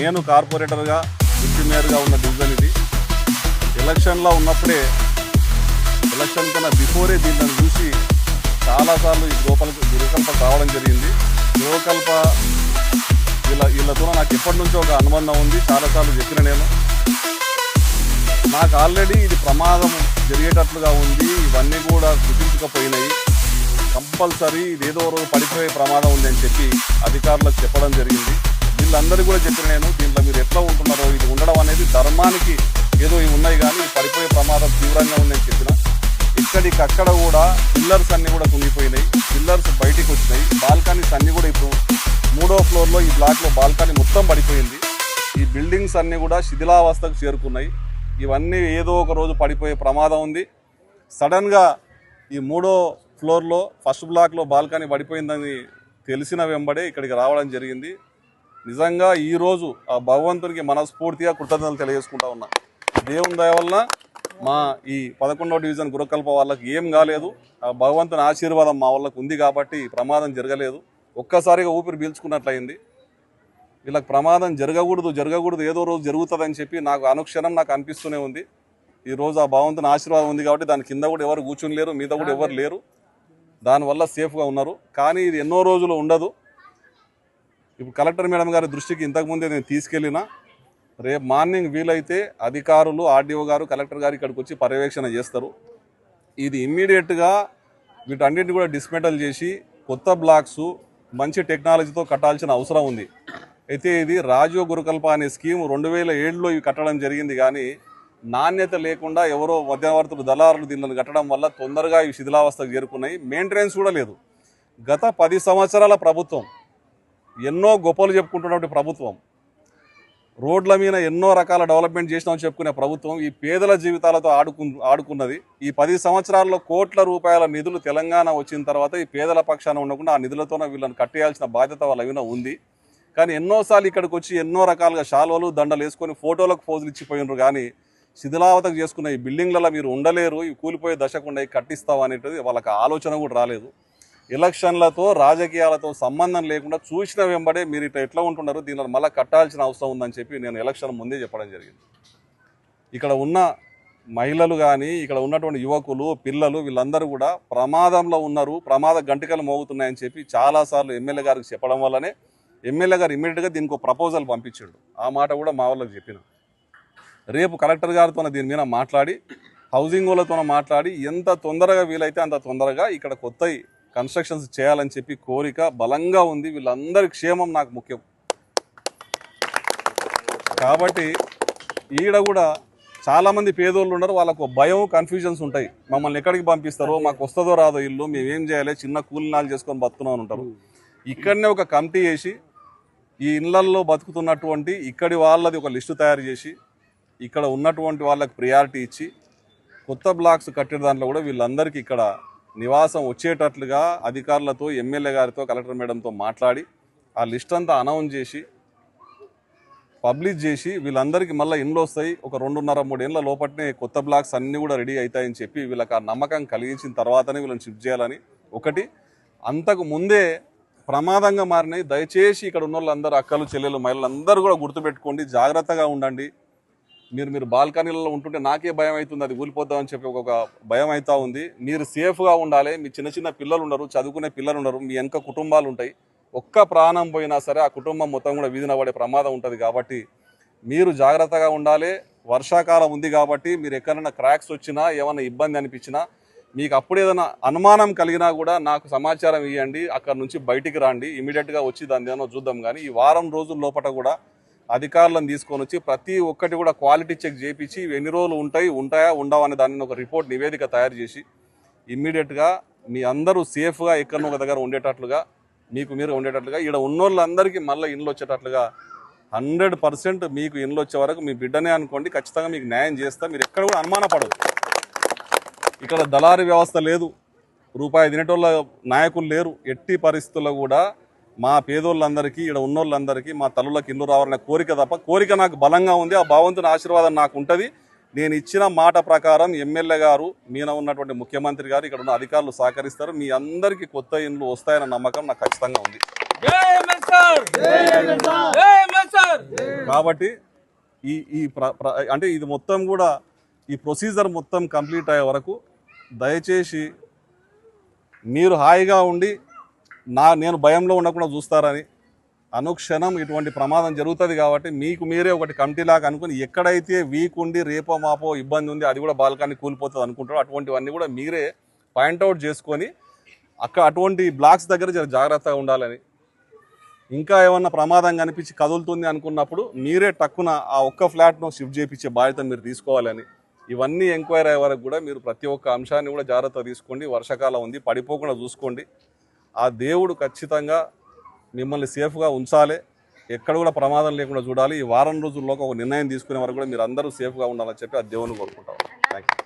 నేను కార్పొరేటర్గా డిప్యూటీ మేయర్గా ఉన్న డివిజన్ ఇది. ఎలక్షన్లో ఉన్నప్పుడే ఎలక్షన్ కన్నా బిఫోరే దీన్ని చూసి చాలాసార్లు ఈ గృహకల్ప రావడం జరిగింది. గృహకల్ప వీళ్ళతో నాకు ఎప్పటి నుంచో ఒక అనుబంధం ఉంది. చాలాసార్లు చెప్పిన నేను నాకు ఆల్రెడీ ఇది ప్రమాదం జరిగేటట్లుగా ఉంది, ఇవన్నీ కూడా గుర్తించకపోయినాయి, కంపల్సరీ ఇది ఏదో రోజు పడిపోయే ప్రమాదం ఉంది అని చెప్పి అధికారులకు చెప్పడం జరిగింది. వీళ్ళందరూ కూడా చెప్పిన నేను దీంట్లో మీరు ఎట్లా ఉంటున్నారో ఇది ఉండడం అనేది ధర్మానికి ఏదో ఇవి ఉన్నాయి కానీ పడిపోయే ప్రమాదం తీవ్రంగా ఉందని చెప్పిన. ఇక్కడికక్కడ కూడా పిల్లర్స్ అన్నీ కూడా కుంగిపోయినాయి, పిల్లర్స్ బయటికి వచ్చినాయి, బాల్కనీస్ అన్నీ కూడా ఇప్పుడు 3వ ఫ్లోర్లో ఈ బ్లాక్లో బాల్కనీ మొత్తం పడిపోయింది. ఈ బిల్డింగ్స్ అన్నీ కూడా శిథిలావస్థకు చేరుకున్నాయి. ఇవన్నీ ఏదో ఒక రోజు పడిపోయే ప్రమాదం ఉంది. సడన్గా ఈ 3వ ఫ్లోర్లో ఫస్ట్ బ్లాక్లో బాల్కనీ పడిపోయిందని తెలిసిన వెంబడే ఇక్కడికి రావడం జరిగింది. నిజంగా ఈరోజు ఆ భగవంతునికి మనస్ఫూర్తిగా కృతజ్ఞతలు తెలియజేసుకుంటా ఉన్నా. దేవుని దయ వల్ల మా ఈ 11వ డివిజన్ గృహకల్ప వాళ్ళకి ఏం కాలేదు. ఆ భగవంతుని ఆశీర్వాదం మా వాళ్ళకు ఉంది కాబట్టి ప్రమాదం జరగలేదు. ఒక్కసారిగా ఊపిరి పీల్చుకున్నట్లయింది. వీళ్ళకి ప్రమాదం జరగకూడదు ఏదో రోజు జరుగుతుందని చెప్పి నాకు అనుక్షణం నాకు అనిపిస్తూనే ఉంది. ఈరోజు ఆ భగవంతుని ఆశీర్వాదం ఉంది కాబట్టి దాని కింద కూడా ఎవరు కూర్చుని లేరు, మీద కూడా ఎవరు లేరు, దానివల్ల సేఫ్గా ఉన్నారు. కానీ ఇది ఎన్నో రోజులు ఉండదు. ఇప్పుడు కలెక్టర్ మేడం గారి దృష్టికి ఇంతకుముందే నేను తీసుకెళ్ళినా, రేపు మార్నింగ్ వీలైతే అధికారులు ఆర్డీఓ గారు కలెక్టర్ గారు ఇక్కడికి వచ్చి పర్యవేక్షణ చేస్తారు. ఇది ఇమ్మీడియట్గా వీటన్నిటిని కూడా డిస్మెంటల్ చేసి కొత్త బ్లాక్స్ మంచి టెక్నాలజీతో కట్టాల్సిన అవసరం ఉంది. అయితే ఇది రాజీవ్ గృహకల్ప అనే స్కీమ్ 2007లో ఇవి కట్టడం జరిగింది కానీ నాణ్యత లేకుండా ఎవరో మధ్యవర్తులు దళారులు దీనిని కట్టడం వల్ల తొందరగా ఇవి శిథిలావస్థకు చేరుకున్నాయి. మెయింటెనెన్స్ కూడా లేదు. గత 10 సంవత్సరాల ప్రభుత్వం, ఎన్నో గొప్పలు చెప్పుకుంటున్నటువంటి ప్రభుత్వం, రోడ్ల మీద ఎన్నో రకాల డెవలప్మెంట్ చేసినామని చెప్పుకునే ప్రభుత్వం ఈ పేదల జీవితాలతో ఆడుకున్నది. ఈ 10 సంవత్సరాల్లో కోట్ల రూపాయల నిధులు తెలంగాణ వచ్చిన తర్వాత ఈ పేదల పక్షాన ఉండకుండా ఆ నిధులతోనే వీళ్ళని కట్టేయాల్సిన బాధ్యత వాళ్ళ మీద ఉంది. కానీ ఎన్నోసార్లు ఇక్కడికి వచ్చి ఎన్నో రకాలుగా శాల్వలు దండలు వేసుకొని ఫోటోలకు పోజులు ఇచ్చిపోయినారు. కానీ శిథిలావతకు చేసుకున్న ఈ బిల్డింగ్లలో మీరు ఉండలేరు, ఇవి కూలిపోయే దశకుండా కట్టిస్తావు అనేటిది వాళ్ళకి ఆలోచన కూడా రాలేదు. ఎలక్షన్లతో రాజకీయాలతో సంబంధం లేకుండా చూసిన వెంబడే మీరు ఇట్లా ఎట్లా ఉంటున్నారు, దీనిలో మళ్ళీ కట్టాల్సిన అవసరం ఉందని చెప్పి నేను ఎలక్షన్ ముందే చెప్పడం జరిగింది. ఇక్కడ ఉన్న మహిళలు కానీ ఇక్కడ ఉన్నటువంటి యువకులు పిల్లలు వీళ్ళందరూ కూడా ప్రమాదంలో ఉన్నారు, ప్రమాద గంటికలు మోగుతున్నాయని చెప్పి చాలాసార్లు ఎమ్మెల్యే గారికి చెప్పడం వల్లనే ఎమ్మెల్యే గారు ఇమ్మీడియట్గా దీనికి ఒక ప్రపోజల్ పంపించాడు. ఆ మాట కూడా మా వాళ్ళకి చెప్పిన. రేపు కలెక్టర్ గారితో దీని మీద మాట్లాడి హౌసింగ్ వాళ్ళతో మాట్లాడి ఎంత తొందరగా వీలైతే అంత తొందరగా ఇక్కడ కొత్త కన్స్ట్రక్షన్స్ చేయాలని చెప్పి కోరిక బలంగా ఉంది. వీళ్ళందరి క్షేమం నాకు ముఖ్యం కాబట్టి ఈడ కూడా చాలామంది పేదోళ్ళు ఉన్నారు, వాళ్ళకు భయం కన్ఫ్యూజన్స్ ఉంటాయి. మమ్మల్ని ఎక్కడికి పంపిస్తారో, మాకు వస్తుందో రాదో ఇల్లు, మేమేం చేయాలి, చిన్న కూలినాలు చేసుకొని బతుకున్నాం అని ఉంటారు. ఇక్కడనే ఒక కమిటీ చేసి ఈ ఇళ్లల్లో బతుకుతున్నటువంటి ఇక్కడి వాళ్ళది ఒక లిస్టు తయారు చేసి ఇక్కడ ఉన్నటువంటి వాళ్ళకి ప్రియారిటీ ఇచ్చి కొత్త బ్లాక్స్ కట్టే దాంట్లో కూడా వీళ్ళందరికీ ఇక్కడ నివాసం వచ్చేటట్లుగా అధికారులతో ఎమ్మెల్యే గారితో కలెక్టర్ మేడంతో మాట్లాడి ఆ లిస్ట్ అంతా అనౌన్స్ చేసి పబ్లిష్ చేసి వీళ్ళందరికీ మళ్ళీ ఇండ్లు వస్తాయి. ఒక 2.5-3 ఏళ్ళ లోపట్నే కొత్త బ్లాక్స్ అన్నీ కూడా రెడీ అవుతాయని చెప్పి వీళ్ళకి ఆ నమ్మకం కలిగించిన తర్వాతనే వీళ్ళని షిఫ్ట్ చేయాలని. ఒకటి అంతకు ముందే ప్రమాదంగా మారినాయి. దయచేసి ఇక్కడ ఉన్న వాళ్ళందరూ అక్కలు చెల్లెలు మహిళలు అందరూ కూడా గుర్తుపెట్టుకోండి, జాగ్రత్తగా ఉండండి. మీరు బాల్కనీలలో ఉంటుంటే నాకే భయం అవుతుంది, అది కూలిపోతామని చెప్పి ఒక భయం అవుతూ ఉంది. మీరు సేఫ్గా ఉండాలి. మీ చిన్న పిల్లలు ఉన్నారు, చదువుకునే పిల్లలు ఉన్నారు, మీ వెనక కుటుంబాలు ఉంటాయి. ఒక్క ప్రాణం పోయినా సరే ఆ కుటుంబం మొత్తం కూడా వీధిన పడే ప్రమాదం ఉంటుంది. కాబట్టి మీరు జాగ్రత్తగా ఉండాలి. వర్షాకాలం ఉంది కాబట్టి మీరు ఎక్కడైనా క్రాక్స్ వచ్చినా ఏమైనా ఇబ్బంది అనిపించినా మీకు అప్పుడు ఏదైనా అనుమానం కలిగినా కూడా నాకు సమాచారం ఇవ్వండి, అక్కడ నుంచి బయటికి రండి, ఇమీడియట్గా వచ్చి దాన్ని ఏమో చూద్దాం. కానీ ఈ వారం రోజుల లోపల కూడా అధికారులను తీసుకొని వచ్చి ప్రతి ఒక్కటి కూడా క్వాలిటీ చెక్ చేయించి ఎన్ని రోజులు ఉంటాయా ఉండవా అనే దానిని ఒక రిపోర్ట్ నివేదిక తయారు చేసి ఇమ్మీడియట్గా మీ అందరూ సేఫ్గా ఎక్కడో ఒక దగ్గర ఉండేటట్లుగా మీకు మీరు ఉండేటట్లుగా ఇక్కడ ఉన్నోళ్ళందరికీ మళ్ళీ ఇండ్లు వచ్చేటట్లుగా 100% మీకు ఇండ్లు వచ్చే వరకు మీ బిడ్డనే అనుకోండి, ఖచ్చితంగా మీకు న్యాయం చేస్తా. మీరు ఎక్కడ కూడా అనుమానపడదు. ఇక్కడ దళారీ వ్యవస్థ లేదు, రూపాయి తినేటోళ్ళ నాయకులు లేరు. ఎట్టి పరిస్థితుల్లో కూడా మా పేదోళ్ళందరికీ ఇక్కడ ఉన్నోళ్ళందరికీ మా తల్లులకు ఇల్లు రావాలనే కోరిక తప్ప కోరిక నాకు బలంగా ఉంది. ఆ భగవంతుని ఆశీర్వాదం నాకు ఉంటుంది. నేను ఇచ్చిన మాట ప్రకారం ఎమ్మెల్యే గారు, మీన ఉన్నటువంటి ముఖ్యమంత్రి గారు, ఇక్కడ ఉన్న అధికారులు సహకరిస్తారు. మీ అందరికీ కొత్త ఇండ్లు వస్తాయన్న నమ్మకం నాకు ఖచ్చితంగా ఉంది. కాబట్టి అంటే ఇది మొత్తం కూడా ఈ ప్రొసీజర్ మొత్తం కంప్లీట్ అయ్యే వరకు దయచేసి మీరు హాయిగా ఉండి నేను భయంలో ఉండకుండా చూస్తారని, అనుక్షణం ఇటువంటి ప్రమాదం జరుగుతుంది కాబట్టి మీకు మీరే ఒకటి కమిటీలాగా అనుకుని ఎక్కడైతే వీక్ ఉండి రేపో మాపో ఇబ్బంది ఉంది, అది కూడా బాల్కనీ కూలిపోతుంది అనుకుంటారో అటువంటివన్నీ కూడా మీరే పాయింట్అవుట్ చేసుకొని అటువంటి బ్లాక్స్ దగ్గర జాగ్రత్తగా ఉండాలని, ఇంకా ఏమన్నా ప్రమాదం కనిపించి కదులుతుంది అనుకున్నప్పుడు మీరే టక్కున ఆ ఒక్క ఫ్లాట్ను షిఫ్ట్ చేయించే బాధ్యత మీరు తీసుకోవాలని, ఇవన్నీ ఎంక్వైరీ అయ్యే వరకు కూడా మీరు ప్రతి ఒక్క అంశాన్ని కూడా జాగ్రత్త తీసుకోండి. వర్షాకాలం ఉంది, పడిపోకుండా చూసుకోండి. ఆ దేవుడు ఖచ్చితంగా మిమ్మల్ని సేఫ్గా ఉంచాలి, ఎక్కడ కూడా ప్రమాదం లేకుండా చూడాలి. ఈ వారం రోజుల్లో ఒక నిర్ణయం తీసుకునే వరకు కూడా మీరు అందరూ సేఫ్గా ఉండాలని చెప్పి ఆ దేవుని కోరుకుంటాం. Thank you.